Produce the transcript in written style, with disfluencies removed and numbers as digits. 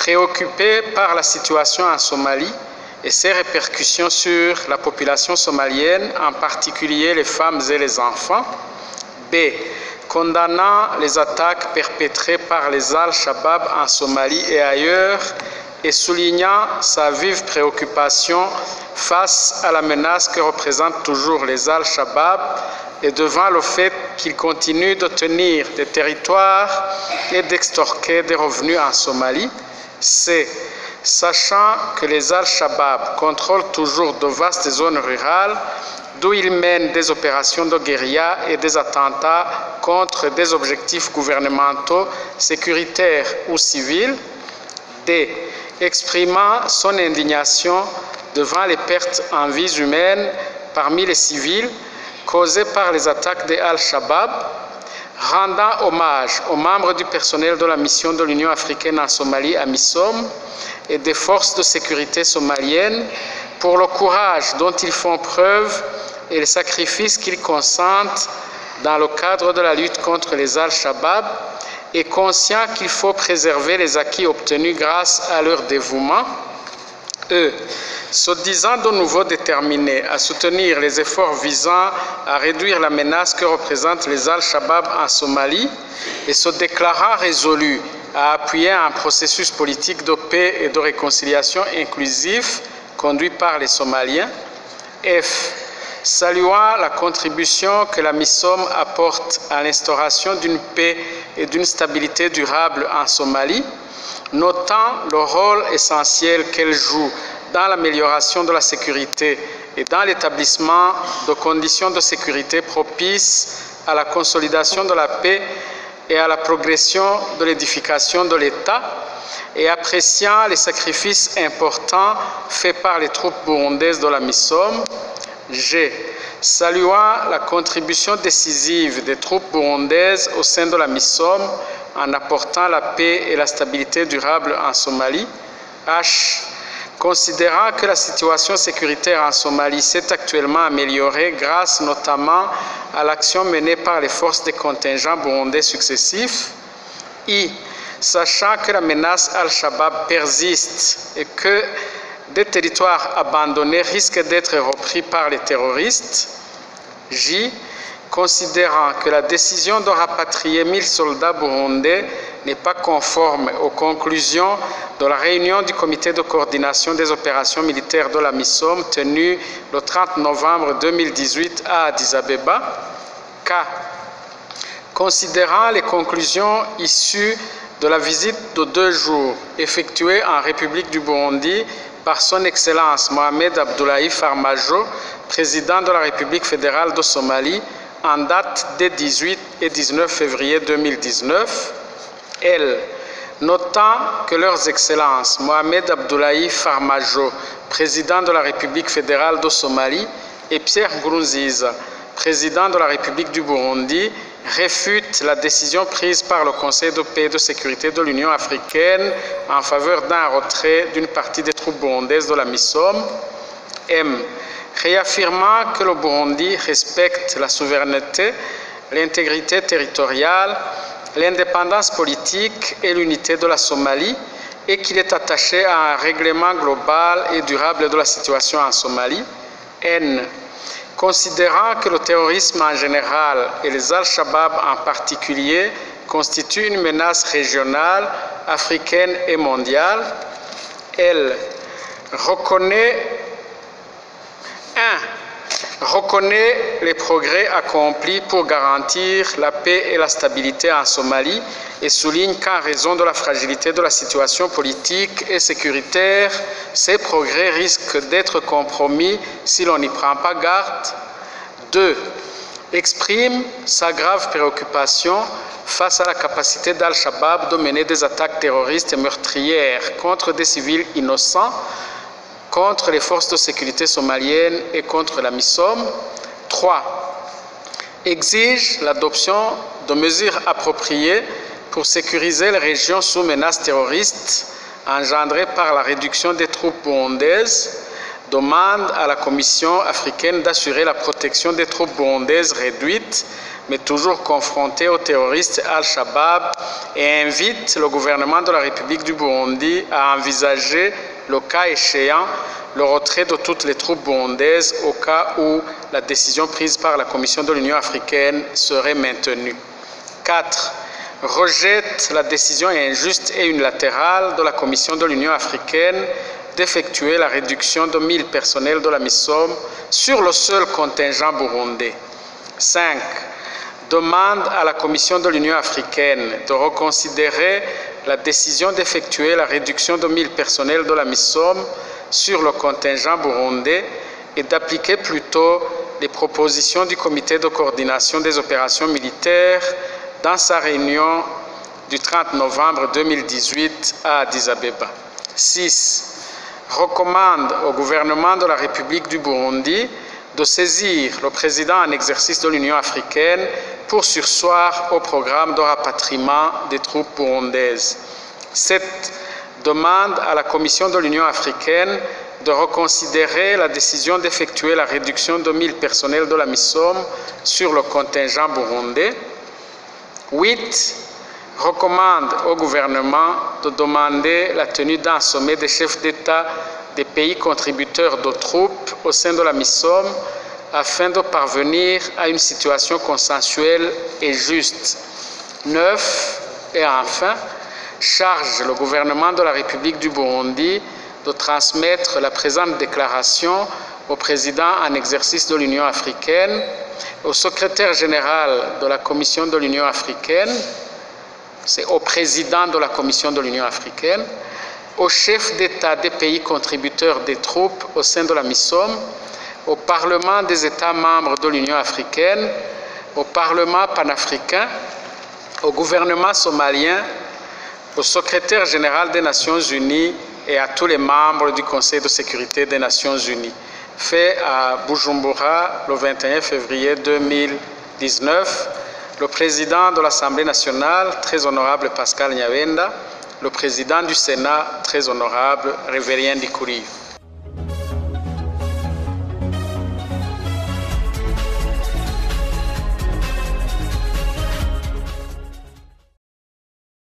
Préoccupé par la situation en Somalie et ses répercussions sur la population somalienne, en particulier les femmes et les enfants. B. Condamnant les attaques perpétrées par les Al-Shabaab en Somalie et ailleurs et soulignant sa vive préoccupation face à la menace que représentent toujours les Al-Shabaab et devant le fait qu'ils continuent de tenir des territoires et d'extorquer des revenus en Somalie. C. Sachant que les Al-Shabaab contrôlent toujours de vastes zones rurales d'où ils mènent des opérations de guérilla et des attentats contre des objectifs gouvernementaux, sécuritaires ou civils. D. Exprimant son indignation devant les pertes en vies humaines parmi les civils causées par les attaques des Al-Shabaab, rendant hommage aux membres du personnel de la mission de l'Union africaine en Somalie, AMISOM, et des forces de sécurité somaliennes pour le courage dont ils font preuve et les sacrifices qu'ils consentent dans le cadre de la lutte contre les Al-Shabaab, et conscient qu'il faut préserver les acquis obtenus grâce à leur dévouement. E. Se disant de nouveau déterminés à soutenir les efforts visant à réduire la menace que représentent les Al-Shabaab en Somalie et se déclarant résolus à appuyer un processus politique de paix et de réconciliation inclusif conduit par les Somaliens. F. Saluant la contribution que la MISOM apporte à l'instauration d'une paix et d'une stabilité durable en Somalie, notant le rôle essentiel qu'elle joue dans l'amélioration de la sécurité et dans l'établissement de conditions de sécurité propices à la consolidation de la paix et à la progression de l'édification de l'État, et appréciant les sacrifices importants faits par les troupes burundaises de la MISOM. G. Saluant la contribution décisive des troupes burundaises au sein de la MISOM en apportant la paix et la stabilité durable en Somalie. H. Considérant que la situation sécuritaire en Somalie s'est actuellement améliorée grâce notamment à l'action menée par les forces des contingents burundais successifs. I. Sachant que la menace Al-Shabaab persiste et que des territoires abandonnés risquent d'être repris par les terroristes. J. Considérant que la décision de rapatrier 1000 soldats burundais n'est pas conforme aux conclusions de la réunion du comité de coordination des opérations militaires de la MISOM tenue le 30 novembre 2018 à Addis Abeba. K. Considérant les conclusions issues de la visite de 2 jours effectuée en République du Burundi par son Excellence Mohamed Abdullahi Farmajo, président de la République fédérale de Somalie, en date des 18 et 19 février 2019. L. Notant que leurs Excellences Mohamed Abdullahi Farmajo, président de la République fédérale de Somalie, et Pierre Nkurunziza, président de la République du Burundi, réfute la décision prise par le Conseil de paix et de sécurité de l'Union africaine en faveur d'un retrait d'une partie des troupes burundaises de la MISOM. M. Réaffirmant que le Burundi respecte la souveraineté, l'intégrité territoriale, l'indépendance politique et l'unité de la Somalie et qu'il est attaché à un règlement global et durable de la situation en Somalie. N. Considérant que le terrorisme en général et les Al-Shabaab en particulier constituent une menace régionale, africaine et mondiale. L. Reconnaît les progrès accomplis pour garantir la paix et la stabilité en Somalie et souligne qu'en raison de la fragilité de la situation politique et sécuritaire, ces progrès risquent d'être compromis si l'on n'y prend pas garde. 2. Exprime sa grave préoccupation face à la capacité d'Al-Shabaab de mener des attaques terroristes et meurtrières contre des civils innocents, contre les forces de sécurité somaliennes et contre la MISOM. 3. Exige l'adoption de mesures appropriées pour sécuriser les régions sous menace terroriste engendrées par la réduction des troupes burundaises. Demande à la Commission africaine d'assurer la protection des troupes burundaises réduites mais toujours confronté aux terroristes Al-Shabaab, et invite le gouvernement de la République du Burundi à envisager, le cas échéant, le retrait de toutes les troupes burundaises au cas où la décision prise par la Commission de l'Union africaine serait maintenue. 4. Rejette la décision injuste et unilatérale de la Commission de l'Union africaine d'effectuer la réduction de 1000 personnels de la MISOM sur le seul contingent burundais. 5. Demande à la Commission de l'Union africaine de reconsidérer la décision d'effectuer la réduction de 1000 personnels de la MISOM sur le contingent burundais et d'appliquer plutôt les propositions du Comité de coordination des opérations militaires dans sa réunion du 30 novembre 2018 à Addis Abeba. 6. Recommande au gouvernement de la République du Burundi de saisir le président en exercice de l'Union africaine pour surseoir au programme de rapatriement des troupes burundaises. 7. Demande à la Commission de l'Union africaine de reconsidérer la décision d'effectuer la réduction de 1000 personnels de la MISOM sur le contingent burundais. 8. Recommande au gouvernement de demander la tenue d'un sommet des chefs d'État des pays contributeurs de troupes au sein de la MISOM afin de parvenir à une situation consensuelle et juste. 9. Et enfin, charge le gouvernement de la République du Burundi de transmettre la présente déclaration au président en exercice de l'Union africaine, au secrétaire général de la Commission de l'Union africaine, c'est au président de la Commission de l'Union africaine, au chef d'État des pays contributeurs des troupes au sein de la MISOM, au Parlement des États membres de l'Union africaine, au Parlement panafricain, au gouvernement somalien, au secrétaire général des Nations Unies et à tous les membres du Conseil de sécurité des Nations Unies. Fait à Bujumbura le 21 février 2019, le président de l'Assemblée nationale, très honorable Pascal Nyabenda, le président du Sénat, très honorable Révérien Ndikuriyo.